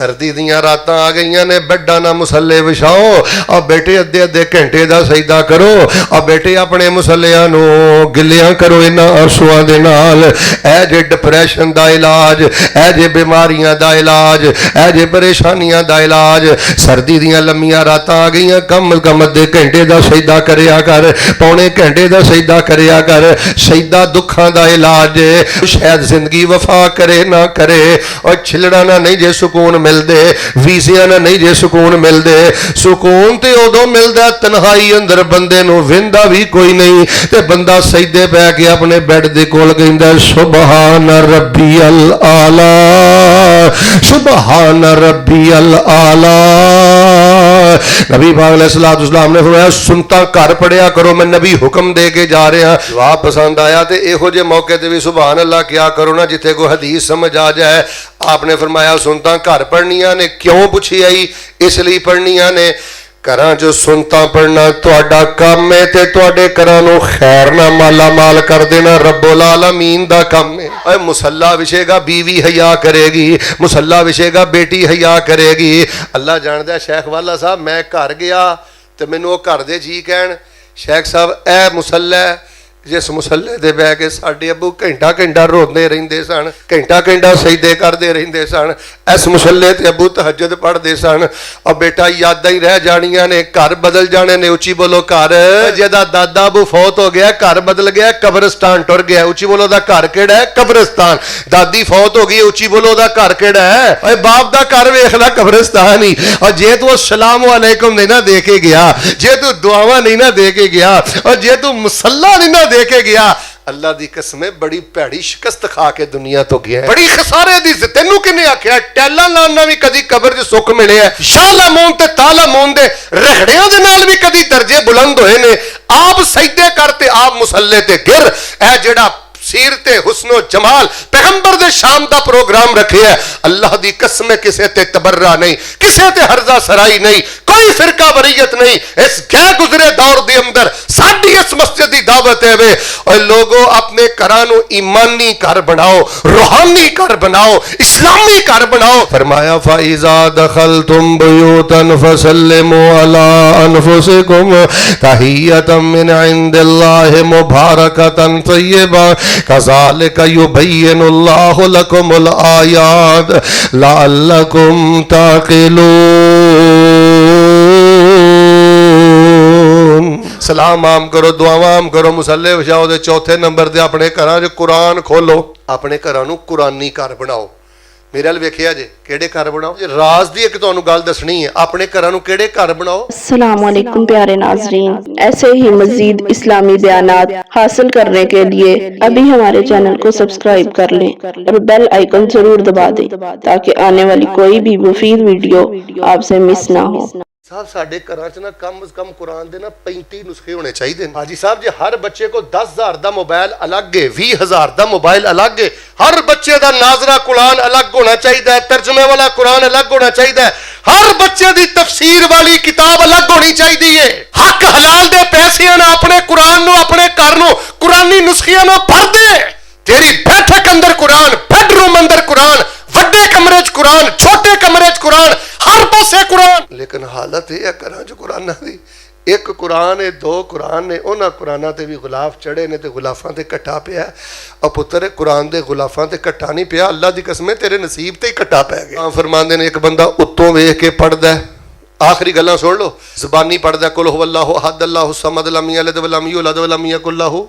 सर्दी दियां रातां आ गई ने, बेडा ना मुसल्ले विछाओ और बेटे अद्धे अद्धे घंटे का सजदा करो और बेटे अपने मुसल्लियां नू गिलियां करो इन्हां आंसुआं दे नाल। ऐ जे डिप्रैशन का इलाज, ऐ जे बीमारियां का इलाज, ऐ जे परेशानियां का इलाज। सर्दी दियां लम्मियां रातां आ गई, कम कम अद्धे घंटे का सजदा करया कर, पौने घंटे का सजदा करया कर। सजदा दुखां का इलाज है। शायद जिंदगी वफा करे ना करे और छिलड़ा ना नहीं जे सुकून मिलते, वीज़ियां ना नहीं जे सुकून मिलते। सुकून तो उदों मिलता तन्हाई अंदर बंदे नूं विंदा भी कोई नहीं ते बंदा सजदे पै के अपने बैड दे कोल कहंदा सुबहान रब्बियल आला, सुबहान रब्बियल आला। नबी पाक अलैहिस्सलाम ने फरमाया सुनता घर पढ़िया करो, मैं नबी हुक्म दे के जा रहा। जवाब पसंद आया तो इहो जे मौके ते भी सुबहान अल्लाह क्या करो ना जिथे कोई हदीस समझ आ जाए। आपने फरमाया सुनता घर पढ़निया ने, क्यों पूछी आई? इसलिए पढ़निया ने घरां जो सुनता पढ़ना तुहाडा काम है ते तुहाडे घरां नूं खैर ना माला माल कर देना रब्बुल आलमीन दा काम है। ओए मुसल्ला विछेगा बीवी हया करेगी, मुसल्ला विछेगा बेटी हया करेगी। अल्लाह जानदा शेख वाला साहब मैं घर गया तो मैनू घर दे जी कहन शेख साहब ए मुसल्ला जिस मुसल्ले दे बह के साडे अबू घंटा घंटा रोंदे रहिंदे सन, घंटा घंटा सजदे करते रहिंदे सन, इस मुसल्ले ते अबू तहज्जुद पढ़ते सन। और बेटा यादां ही रह जानियां ने, घर बदल जाने ने। उची बोलो घर। जिहदा दादा अबू फौत हो गया घर बदल गया, कब्रिस्तान टुर गया। उची बोलो दा घर किहड़ा है? कब्रिस्तान। दादी फौत हो गई, उची बोलो दा घर किहड़ा है? ओए बाप दा घर वेख ला कब्रिस्तान ही। और जे तू अस्सलाम वालेकुम नहीं ना दे के गया, जे तू दुआवां नहीं ना दे के गया और जे तू मुसल्ला नहीं ना दे के गया, अल्लाह दी कसम बड़ी भैड़ी शिकस्त खा के दुनिया तो गया, बड़ी खसारे दी। तेनू किने आख्या टैला लाना भी कदी कबर च सुख मिले है, शाला मोन ते ताला मोन दे रखड़ियां दे नाल भी कदी दर्जे बुलंद होए ने। आप सजदे करते आप मुसल्ले ते गिर। ऐ जेड़ा सीरते हुस्नो जमाल पैगंबर दे शाम दा प्रोग्राम रखे है, अल्लाह दी कसम किसे ते तबर्रा नहीं, किसे ते हर्जा सराई नहीं, कोई फिरका बरीयत नहीं। इस गैर गुजरे दौर दे अंदर साडी इस मस्जिद दी दावत है वे और लोगों अपने घरां नूं ईमानी घर बनाओ, रूहानी घर बनाओ, इस्लामी घर बनाओ। फरमाया फाइजा दखलतुम बुयूतन फसल्लिमू अला अनफुसिकुम तहियतम मिन इंदिल्लाहि मुबारकतन तय्यबा कज़ालिका युबय्यिनुल्लाहु लकुमुल आयात लअल्लकुम ताक़िलून। सलाम आम करो, दुआवां आम करो, मुसल्ले विछाओ। दे चौथे नंबर ते अपने घरां च कुरान खोलो, अपने घरां नूं कुरानी घर बनाओ। मेरे अल वेखिया जे केड़े घर बनाओ। राज दी एक तुहानू गल दसनी है, अपने घरां नूं केड़े घर बनाओ। अस्सलाम वालेकुम प्यारे नाज़रीन, ऐसे ही मजीद इस्लामी बयानात हासिल करने के लिए अभी हमारे चैनल को सब्सक्राइब कर लें और बेल आइकन जरूर दबा दें ताकि आने वाली कोई भी मुफीद वीडियो आपसे मिस ना हो। साहब साडे घरां च ना कम से कम कुरान दे ना 35 नुस्खे होने चाहिए। हाजी साहब जे हर बच्चे को 10,000 दा मोबाइल अलग है, 20,000 दा मोबाइल अलग है, हर बच्चे दा नाजरा कुरान अलग होना चाहिए, तर्जुमे वाला कुरान अलग होना चाहिए, हर बच्चे दी तफसीर वाली किताब अलग होनी चाहिए। हक हलाल दे पैसे ना अपने कुरान नूं अपने घर नूं कुरानी नुस्खियां नाल भर दे। तेरी बैठक अंदर कुरान, बेडरूम अंदर कुरान, वड्डे कमरे च कुरान, छोटे कमरे च कुरान, हर पासे कुरान। लेकिन हालत यह है घरां च कुरानां दी एक कुरान है, दो कुरान ने, उन्हां कुरानां ते भी गुलाफ चढ़े ने ते गुलाफां ते कट्टा पिया। और पुत्र कुरान दे गुलाफां ते कट्टा नहीं पिया, अल्लाह दी कसम तेरे नसीब ते ही कट्टा पै गया। फरमांदे ने एक बंदा उत्तों वेख के पढ़दा है, आखिरी गल्लां सुन लो, ज़बानी पढ़दा कुल हुवल्लाहु अहद अल्लाहु समद लम यलिद वलम यूलद वलम यकुल लहू।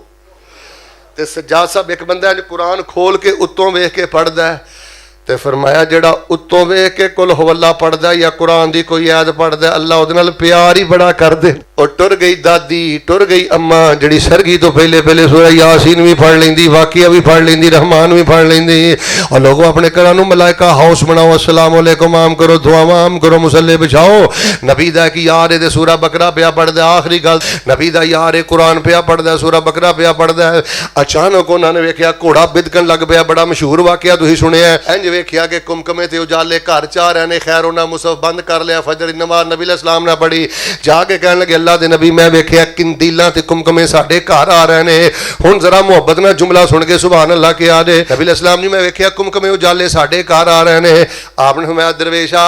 ते सज्जाद साहब एक बंदा कुरान खोल के उत्तों वेख के पढ़दा है ते फरमाया जेड़ा उत्तों वेख के कुल हुवल्ला पढ़दा या कुरान दी कोई आयत पढ़दा अल्लाह उहदे नाल प्यार ही बड़ा कर दे। और टुर गई दादी, टुर गई अम्मा जिहड़ी सरगी तो पहले पहले सूरह यासीन भी पढ़ लेंदी, वाकिया भी पढ़ लेंदी, रहमान भी पढ़ लेंदी। और लोगों अपने घरां नूं मलाइका हाउस बनाओ, अस्सलाम वालेकुम आम करो, दुआवां आम करो, मुसल्ले बिछाओ। नबी दा कि यार ए सूरह बकरा पिया पढ़दा, आखिरी गल नबी दा यार ए कुरान पिया पढ़दा, सूरह बकरा पिया पढ़दा है। अचानक उन्होंने वेख्या घोड़ा बिदकन लग पिया, बड़ा मशहूर वाकिया तुसीं सुनिया। इंज वेख्या कि कुमकमे ते उजाले घर चा रहे ने। खैर उन्हें मुसहफ बंद कर लिया, फजर नमाज नबी अलैहिस्सलाम ने पढ़ी, जाके कहने लगे अल्लाह अल्लाह दे नबी मैं वेखिया किंदीलां ते कुमकुमे साडे घर आ रहे ने। हुण जरा मुहब्बत नाल जुमला सुन के सुभान अल्लाह के आ दे। नबी अलैहिस्सलाम जी मैं वेखिया कुमकुमे उजाले साडे घर आ रहे ने। आपने फरमाया दरवेशा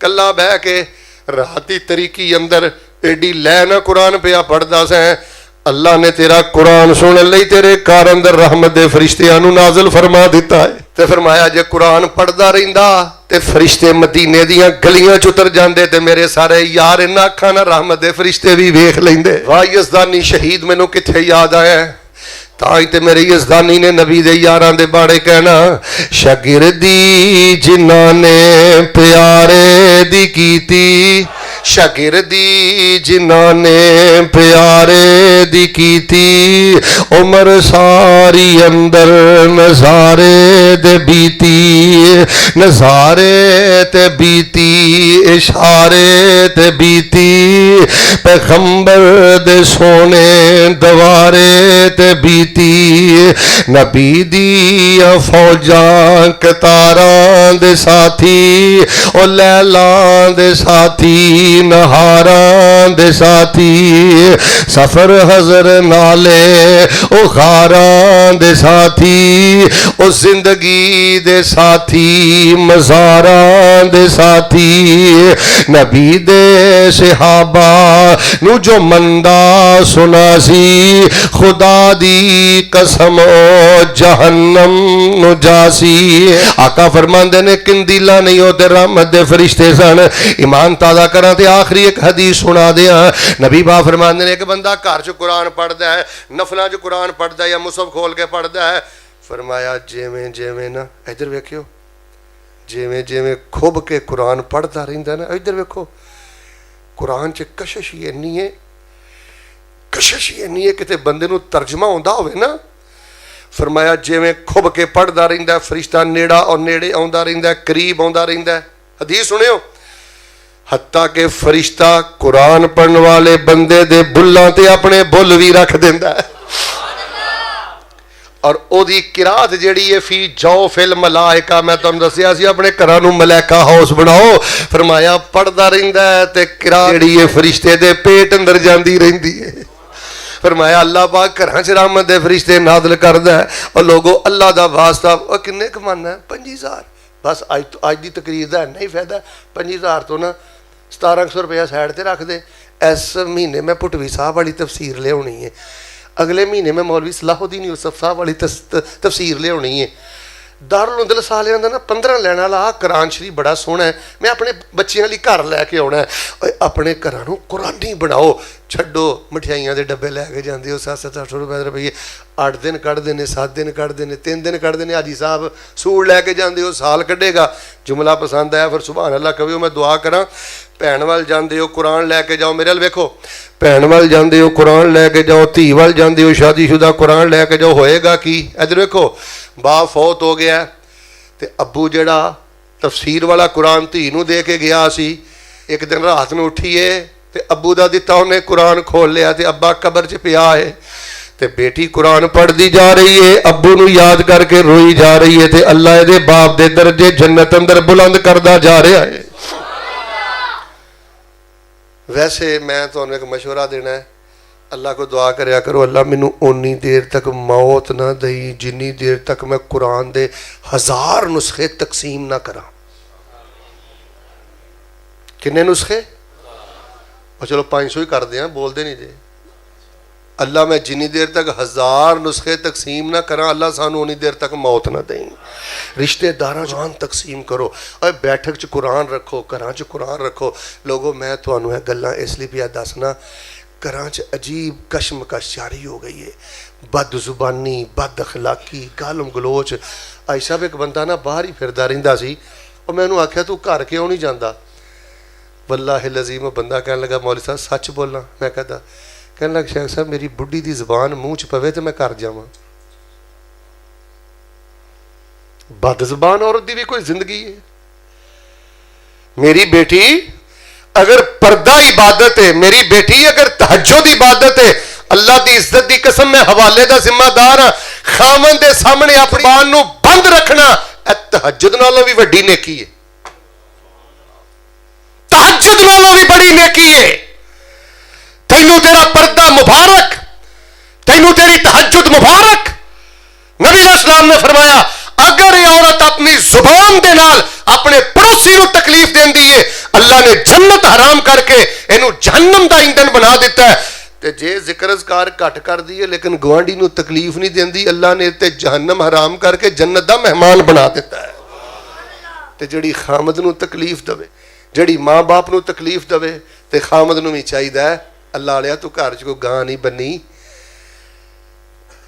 कल्ला बह के रात दी तरीकी अंदर एडी लै ना कुरान पिया पढ़दा सैं, अल्लाह ने तेरा कुरान सुन लई तेरे घर अंदर रहमत दे फरिश्तियां नूं नाज़िल फरमा दिता है। ते फरमाया जे कुरान पढ़दा रहिंदा ते फरिश्ते मदीने दियां गलियां च उतर जांदे ते मेरे सारे यार इन्हां अखां नाल रहमत दे फरिश्ते भी वेख लैंदे। वाह यज़दानी शहीद मैनूं कित्थे याद आया। ताई ते मेरे यज़दानी ने नबी दे यारां दे बारे कहना, शागिर्दी जिन्हां ने प्यारे दी कीती, शागिर्दी जिन्हां ने प्यारे दी कीती, उम्र सारी अंदर नज़ारे दे बीती, नज़ारे ते बीती, इशारे ते बीती, पैगंबर दे सोने दवारे ते बीती, नबी दियां फौजां कतारां दे साथी, ओ लैलां दे साथी, नहारां दे साथी, सफर हजर नाले ओ गारां दे साथी, ओ जिंदगी दे साथी, मज़ारां दे साथी, नबी दे सहाबा नू जो मंदा सुना सी, खुदा दी कसम जहन्नम नू जासी। आका फरमांदे ने किंदीला नहीं होते रहमत दे फरिश्ते सन। ईमान ताज़ा करा ते आखिरी एक हदीस सुना दिया। नबी बा फरमांदे ने एक बंदा घर च कुरान पढ़दा है, नफलां च कुरान पढ़दा है या मुसहफ खोल के पढ़दा है, फरमाया जिवें जिवें ना इधर वेखियो, जिवें जिवें खुब के कुरान पढ़दा रहिंदा ना, इधर वेखो कुरान च कशिश ही इन्नी है, कशिश ही इन्नी है किते बंदे नूं तर्जमा आउंदा होवे ना। फरमाया जिवें खुब के पढ़दा रहिंदा फरिश्ता नेड़ा और नेड़े आउंदा रहिंदा, करीब आउंदा रहिंदा। हदीस सुनियो, हत्ता के फरिश्ता कुरान पढ़ने वाले बंदे दे बुल्लां ते अपने बुल भी रख दिंदा है। और ओदी किरात जिहड़ी है फी जाओ फिल मलाइका, मैं तुहानूं दस्सिया सी अपने घरां नूं मलाइका हाउस बनाओ। फरमाया पढ़दा रहिंदा है ते किरात जिहड़ी है फरिश्ते दे पेट अंदर जांदी रहिंदी है। फरमाया अल्लाह पाक घरां च रहमत दे फरिश्ते नाज़िल करदा है। और लोगों अल्लाह दा वास्ता और किन्ने कमाना है 5000 बस अज दी तकरीर दा नहीं फायदा। 5000 तो ना 1700 रुपया साइड ते रख दे। इस महीने मैं पुटवी साहब वाली तफसीर लियानी है, अगले महीने में मौलवी सलाहुद्दीन यूसुफ साहब वाली तफसीर लियानी है। दारुल उंदल सालियां दा ना 15 लैण वाला कुरान शरीफ बड़ा सोहना है, मैं अपने बच्चों लिए घर लैके आना है। अपने घरों नूं कुरानी बनाओ, छड्डो मठियाइयां दे डब्बे लैके जाते हो 700-800 रुपये 8 दिन कढ़ते हैं, 7 दिन कढ़ते हैं, 3 दिन कढ़ते हैं। हाजी साहब सूट लैके जाते हो, साल कढ़ेगा। जुमला पसंद आया फिर सुभान अल्लाह कहो, मैं दुआ करा। भैन वाल जाते हो कुरान लैके जाओ, मेरे वाल वेखो, भैन वाल जाते हो कुरान लैके जाओ, धी वाल जाते हो शादीशुदा कुरान लैके जाओ, होएगा की? इधर वेखो, बाप फौत हो गया तो अब्बू जड़ा तफसीर वाला कुरान धी नूं दे के गया सी, एक दिन रात में उठीए तो अब्बू का दिता उन्हें कुरान खोल लिया तो अब्बा कबर च पिया है तो बेटी कुरान पढ़ती जा रही है, अब्बू नूं याद करके रोई जा रही है तो अल्लाह दे बाप दे दर्जे जन्नत अंदर बुलंद करता जा रहा है। वैसे मैं तुहानूं एक मशवरा देना है, अल्लाह को दुआ करया करो, अल्लाह मैनू उन्नी देर तक मौत ना दई जिन्नी देर तक मैं कुरान दे 1000 नुस्खे तकसीम ना करा। किन्ने नुस्खे? और चलो 500 ही कर दें, बोलते नहीं जे। अल्लाह मैं जिन्नी देर तक 1000 नुस्खे तकसीम ना करा, अल्लाह सानू उन्नी देर तक मौत ना दें। रिश्तेदारां जान तकसीम करो और बैठक च कुरान रखो, घरां च कुरान रखो। लोगों मैं तुहानू यह गल्लां इसलिए पिया दसना, घरां च अजीब कशमकश जारी हो गई है, बद जुबानी, बद अखलाकी, गालम गलोच। आई साहब एक बंदा ना बाहर ही फिरदा रहिंदा सी, और मैं उन्होंने आख्या तू घर क्यों नहीं जाता? वल्लाहि लज़ीम बंदा कहने लगा मौलवी साहब सच बोलना। मैं कहता, कहने लगा शेख साहब मेरी बुढ़ी दी जबान मूँह च पवे तो मैं घर जावां। बद जबान औरत की भी कोई जिंदगी है? मेरी बेटी अगर पर्दा इबादत है, मेरी बेटी अगर तहज्जुद इबादत है, अल्लाह की इज्जत की कसम मैं हवाले का जिम्मेदार हाँ। खामन के सामने अपनी जबान नूं बंद रखना तहज्जुद नालों भी वड्डी नेकी है, तहज्जुद नालों भी बड़ी नेकी है। ਤੈਨੂੰ ਤੇਰਾ ਪਰਦਾ ਮੁਬਾਰਕ, ਤੈਨੂੰ ਤੇਰੀ ਤਹज्जुद ਮੁਬਾਰਕ। नबी अलैहिस्सलाम ने फरमाया अगर ये औरत अपनी जुबान दे नाल अपने पड़ोसी नूं तकलीफ देंदी है, अल्लाह ने जन्नत हराम करके इनू जहन्नम दा ईंधन बना दिता है। ते जे जिक्र अज़कार घट कर दी है लेकिन गवांढी नूं तकलीफ नहीं देंदी, अल्लाह ने ते जहन्नम हराम करके जन्नत दा मेहमान बना दिता है। ते जिहड़ी खामद नूं तकलीफ देवे, जिहड़ी मां बाप नूं तकलीफ देवे, ते खामद नूं भी चाहिदा है अल्लाह वालिया तू घर च कोई गां नहीं बन्नी,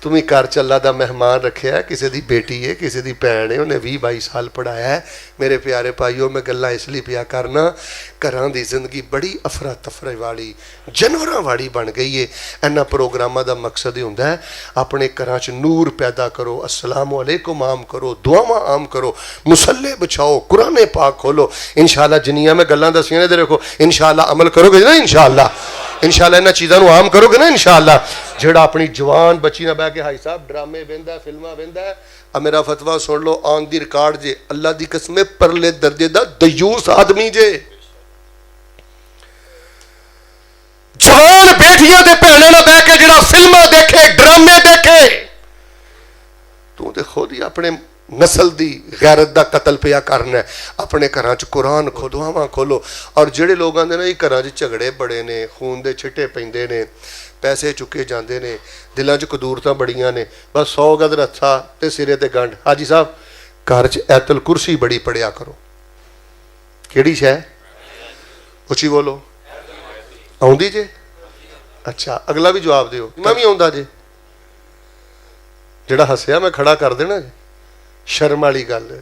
तू भी घर च अल्लाह दा मेहमान रखिया। किसी दी बेटी है, किसी दी भैन है, उन्हें 20-22 साल पढ़ाया है। मेरे प्यारे भाईओ, मैं गल्लां इसलिए पिया करना, घरां दी जिंदगी बड़ी अफरा तफरे वाली, जानवरां वाली बन गई है। इन्हां प्रोग्रामां दा मकसद ही हुंदा है अपने घरां च नूर पैदा करो, अस्सलामु अलैकुम आम करो, दुआवां आम करो, मुसल्ले बिछाओ, कुरान पाक खोलो। इंशाअल्लाह जिन्नियां मैं गल्लां दसियां ने, देखो इंशाअल्लाह अमल करोगे ना, इंशाअल्लाह इन्हां चीज़ां नूं आम करोगे ना, इंशाअल्लाह। ਜਿਹੜਾ ਆਪਣੀ जवान बच्ची ना बह के हाई साहब ड्रामे वेंदा, फिल्मां वेंदा, आ मेरा फतवा सुन लो, ऑन दी रिकॉर्ड जे, अल्लाह दी कसम परले दर्जे दा दयूस आदमी जे। जवान बेटियां दे भैणां नाल बह के जिहड़ा फिल्मां देखे, ड्रामे देखे, तू ते खुद ही अपने नस्ल दी गैरत दा कतल पिया करना है। अपने घरां च कुरान खो, दुआवां खोलो। और जिहड़े लोग आंदे ने घरां च झगड़े बड़े ने, खून दे छिट्टे पैंदे ने, पैसे चुके जाते हैं, दिलों च कदूरतां बड़ियां ने, बस 100 गज रथा ते सिरे ते गंढ। हाजी साहब घर च ऐतल कुर्सी बड़ी पढ़िया करो। केड़ी शै? उची बोलो। आउंदी जे? अच्छा अगला भी जवाब दिओ। मैं भी आउंदा जे। जिहड़ा हसिया मैं खड़ा कर देना जे, शर्म वाली गल है।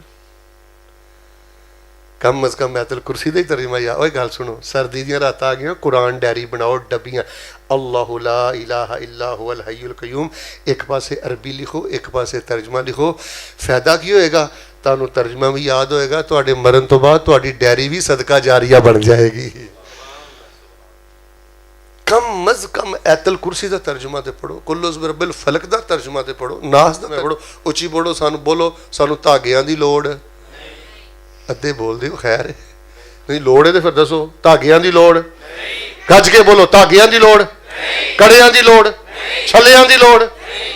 कम अज कम ऐतल कुर्सी का ही तर्जमा या। ओए गल सुनो, सर्दी दी रात आ गई, कुरान डायरी बनाओ, डब्बियां, अल्लाहु ला इलाहा इल्ला हुवल हय्युल कय्यूम, एक पासे अरबी लिखो, एक पासे तर्जमा लिखो। फायदा की होएगा? तुहानूं तर्जमा भी याद होएगा, तुहाडे मरण तो बाद तुहाडी डायरी भी सदका जारिया बन जाएगी। कम अज कम ऐतल कुर्सी का तर्जमा तो पढ़ो, कुल उज़ बिरब्बिल फलक का तर्जमा तो पढ़ो, नास का पढ़ो, उची पढ़ो। बोलो सानू धागियां दी लोड़, अद्धे बोलते हो खैर नहीं, लोड़ है तो फिर दसो धागियां दी लोड़, गज के बोलो धागियां दी लोड़, कड़ियां दी लोड़, छलियां दी लोड़,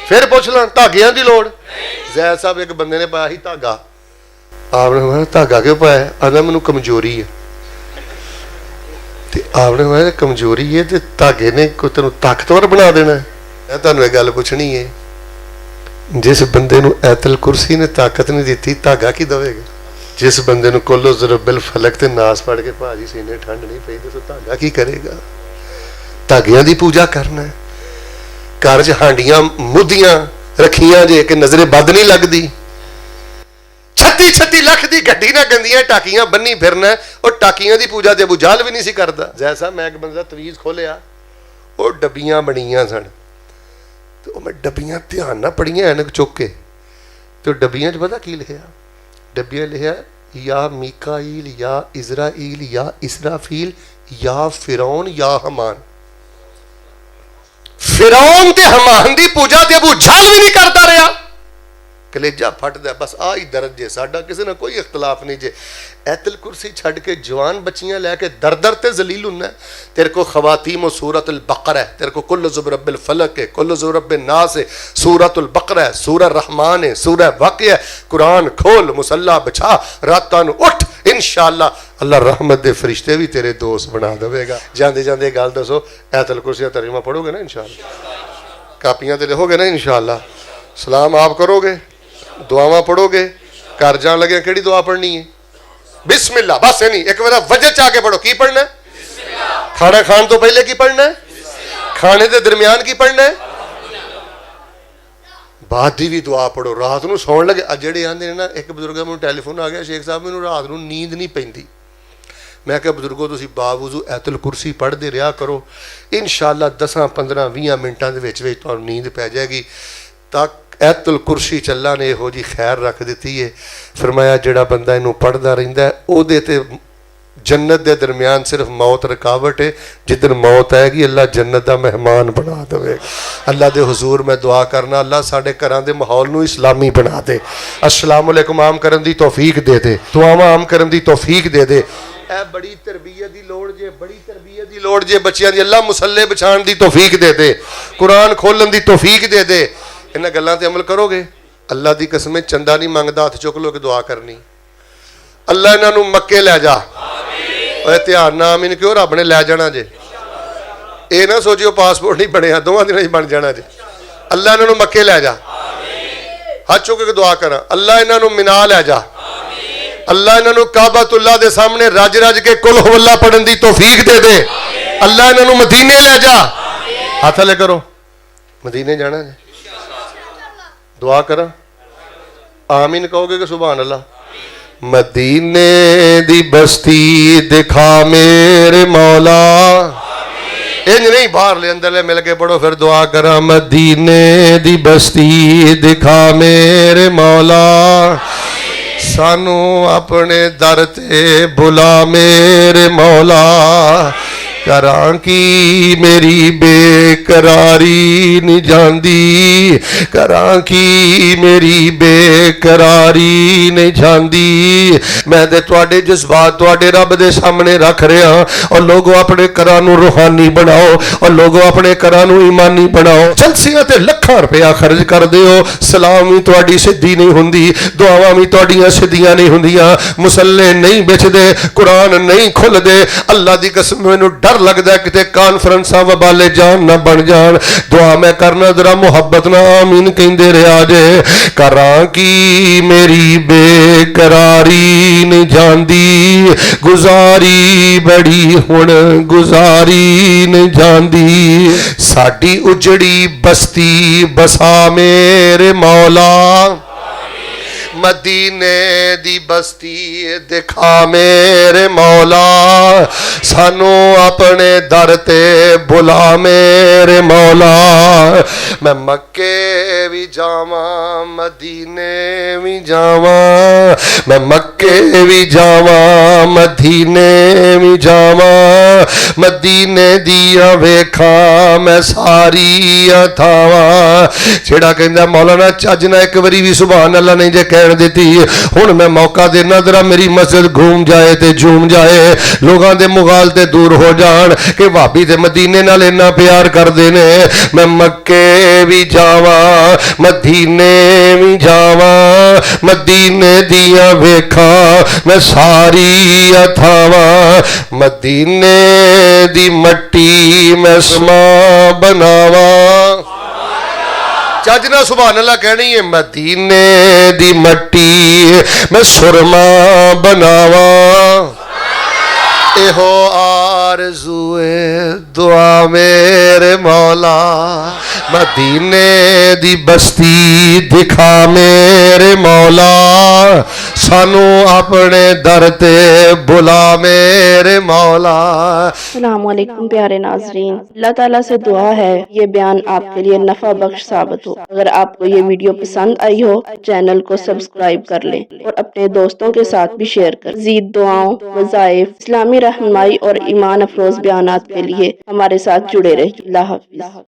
फिर पुछ ला धागियां दी लोड़। जैद साहब एक बंदे ने पाया ही धागा, आपने कहा धागा क्यों पाया? आंदा मैनूं कमजोरी है। ते आपने कहा कमजोरी है तो धागे ने कोई तेनों ताकतवर बना देना है। मैं तुहानूं एक गल पुछनी है, जिस बंदे नूं ऐतल कुर्सी ने ताकत नहीं दी, धागा की देवेगा? जिस बंदे नूं कुल उज़ बिरब्बिल फलक ते नास पढ़ के भाजी सीने ठंड नहीं पई, तो धागा की करेगा? धागियां दी पूजा करना है। घर च हांडियां मुद्दियां रखियां जे कि नजरे बद नहीं लगती, 36 लाख की गड्डी ना गंदियां टाकियां बन्नी फिरना, और टाकियां की पूजा तो अबू जहल भी नहीं सी करता। जैसा मैं एक बंदा तवीज़ खोलिया, वो डब्बियां बनियां सन, तो मैं डब्बियां ध्यान ना पढ़ियां ऐनक चुक के, तो डब्बियां च पता की लिखिया? डब्बियां लिखिया या मीकाईल या इज़राइल या इसराफील या फिरौन या हमान। फिरौन ते हमान दी पूजा ते अबू जहल भी नहीं करता रहा। कलेजा फटदा, बस आ ही दर्द जे साडा, किसी ना कोई इख्तलाफ नहीं जे। ऐतल कुर्सी छड़ के जवान बच्चियां लैके दर दर ते जलील हुन्ना। तेरे को खवातीम सूरतुल बकरा है, तेरे को कुल्लु ज़ुबरब्बिल फलक है, कुल्लु ज़ुबरब्बिन नास है, सूरतुल बकरा है, सूरह रहमान है, सूरह वाक़िया है। कुरान खोल, मुसल्ला बिछा, रातां नूं उठ, इंशाअल्लाह अल्लाह रहमत दे फरिश्ते भी तेरे दोस्त बना देगा। जांदे जांदे गल दसो, ऐतल कुर्सी दा तर्जुमा पढ़ोगे ना इंशाअल्लाह? कापियां ते लिखोगे ना इंशाअल्लाह? सलाम आप करोगे, दुआवां पढ़ोगे, घर जान लगे केड़ी दुआ पढ़नी है? बिस्मिल्लाह। बस है नहीं, एक बार वजह च आके पढ़ो। की पढ़ना है? खाना खान तो पहले की पढ़ना है? खाने के दरमियान की पढ़ना है? बाद दी भी दुआ पढ़ो। रात को सौन लगे, जेडे आंदे ने ना, एक बजुर्ग मैं टैलीफोन आ गया, शेख साहब मैनूं रात को नींद नहीं पैंदी। मैं क्या बजुर्गो तुसीं बावजू ऐतल कुर्सी पढ़ते रहा करो, इंशाअल्लाह 10-15-20 मिनटां दे विच तुहानूं नींद पै जाएगी। तक ऐतल कुर्सी चल्ला ने इहो जी खैर रख दी है। फरमाया जिहड़ा बंदा इनू पढ़ता रहिंदा है, ओहदे ते जन्नत के दरमियान सिर्फ मौत रुकावट है। जिदन मौत आएगी अल्लाह जन्नत का मेहमान बना देगा। अल्लाह के हुजूर मैं दुआ करना, अल्लाह साढ़े घरां दे माहौल नूं इस्लामी बना दे, अस्सलाम वालेकुम आम करन दी तौफीक दे दे, दुआवां आम करन दी तौफीक दे दे। ਇਹ ਬੜੀ ਤਰਬੀਅਤ ਦੀ ਲੋੜ ਜੇ, ਬੜੀ ਤਰਬੀਅਤ ਦੀ ਲੋੜ ਜੇ ਬੱਚਿਆਂ ਦੀ। ਅੱਲਾ ਮੁਸੱਲੇ ਵਿਛਾਉਣ ਦੀ ਤੌਫੀਕ ਦੇ ਦੇ, ਕੁਰਾਨ ਖੋਲਣ ਦੀ ਤੌਫੀਕ ਦੇ ਦੇ। ਇਹਨਾਂ ਗੱਲਾਂ ਤੇ ਅਮਲ ਕਰੋਗੇ, ਅੱਲਾ ਦੀ ਕਸਮ ਚੰਦਾ ਨਹੀਂ ਮੰਗਦਾ, ਹੱਥ ਚੁੱਕ ਲੋ ਕੇ ਦੁਆ ਕਰਨੀ। ਅੱਲਾ ਇਹਨਾਂ ਨੂੰ ਮੱਕੇ ਲੈ ਜਾ। ਓਏ ਧਿਆਨ ਨਾਲ ਆਮੀਨ ਕਿਉਂ, ਰੱਬ ਨੇ ਲੈ ਜਾਣਾ ਜੇ। ਇਹ ਨਾ ਸੋਚਿਓ ਪਾਸਪੋਰਟ ਨਹੀਂ ਬਣਿਆ, ਦੋਵਾਂ ਦਿਨਾਂ 'ਚ ਬਣ ਜਾਣਾ ਜੇ। ਅੱਲਾ ਇਹਨਾਂ ਨੂੰ ਮੱਕੇ ਲੈ ਜਾ। ਹੱਥ ਚੁੱਕ ਕੇ ਦੁਆ ਕਰਾਂ, ਅੱਲਾ ਇਹਨਾਂ ਨੂੰ ਮਿਨਾ ਲੈ ਜਾ। ਅੱਲਾ ਇਹਨਾਂ ਨੂੰ ਕਾਬਤੁੱਲਾ ਦੇ ਸਾਹਮਣੇ ਰੱਜ ਰੱਜ ਕੇ ਕੁਲ ਹੁਵੱਲਾ ਪੜਨ ਦੀ ਤੌਫੀਕ ਦੇ ਦੇ। ਅੱਲਾ ਇਹਨਾਂ ਨੂੰ ਮਦੀਨੇ ਲੈ ਜਾ। ਹੱਥ ਲੈ ਕਰੋ, ਮਦੀਨੇ ਜਾਣਾ ਜੇ। दुआ करा, आमीन कहोगे कि सुभान अल्लाह। मदीने दी बस्ती दिखा मेरे मौला। इंज नहीं बाहर ले अंदर ले मिल के पढ़ो, फिर दुआ करा। मदीने दी बस्ती दिखा मेरे मौला, सानू अपने दर ते बुला मेरे मौला। करां की मेरी बेकरारी नहीं जांदी, करां की मेरी बेकरारी नहीं जांदी। मैं ते तुहाडे जज्बात तुहाडे रब दे सामने रख रहा। और लोगों अपने घरां नूं रूहानी बनाओ, और लोगों अपने घरां नूं ईमानी बनाओ। जलसियां ते लखां रुपया खर्च कर दिओ, सलाम भी तुहाडी सिद्धी नहीं हुंदी, दुआवां भी तुहाडीआं सिद्धियां नहीं हुंदियां, मुसल्ले नहीं बिछदे, कुरान नहीं खुलदे। अल्लाह दी कसम मैनूं डर लगता है किते कॉन्फ्रेंसा वबाले जान ना बन जान। दुआ मैं करना, जरा मुहब्बत ना आमीन कहंदे रहा जे। करां की मेरी बेकरारी नहीं जांदी, गुजारी बड़ी हुण गुजारी नहीं जांदी। साडी उजड़ी बस्ती बसा मेरे मौला, मदीने दी बस्ती दिखा मेरे मौला। सानू अपने दर ते बुला मेरे मौला। मैं मक्के भी जावा, मदीने भी जावा, मैं मक्के भी जावा, मदीने भी जावा। मदीने दिया वेखा मैं सारी थावा। जेड़ा कहंदा मौलाना चज ना एक बारी भी सुभान अल्लाह नहीं जे कह देती, हुण मैं मौका देना, जरा मेरी मस्जिद घूम जाए ते झूम जाए, लोगों के मुगाल ते दूर हो जान कि भाभी ते मदीने नाल इन्ना प्यार करते ने। मैं मक्के भी जावा, मदीने भी जावा, मदीने दिया वेखा मैं सारी अथावा। मदीने दी मट्टी मैं समा बनावा। चजना सुभान अल्लाह कहनी है। मदीने दी मट्टी मैं सुरमा बनावा। एहो आरज़ूए दुआ मेरे मौला, मदीने दी बस्ती दिखा मेरे मौला। सानू अपने दर ते बुला मेरे मौला। अस्सलामुअलैकुम प्यारे नाजरीन, अल्लाह ताला से दुआ है ये बयान आपके लिए नफा बख्श साबित हो। अगर आपको ये वीडियो पसंद आई हो, चैनल को सब्सक्राइब कर लें और अपने दोस्तों के साथ भी शेयर कर। मज़ीद दुआओं, वज़ाइफ, इस्लामी रहनुमाई और ईमान अफरोज बयानात के लिए हमारे साथ जुड़े रहिए। अल्लाह हाफ़िज़।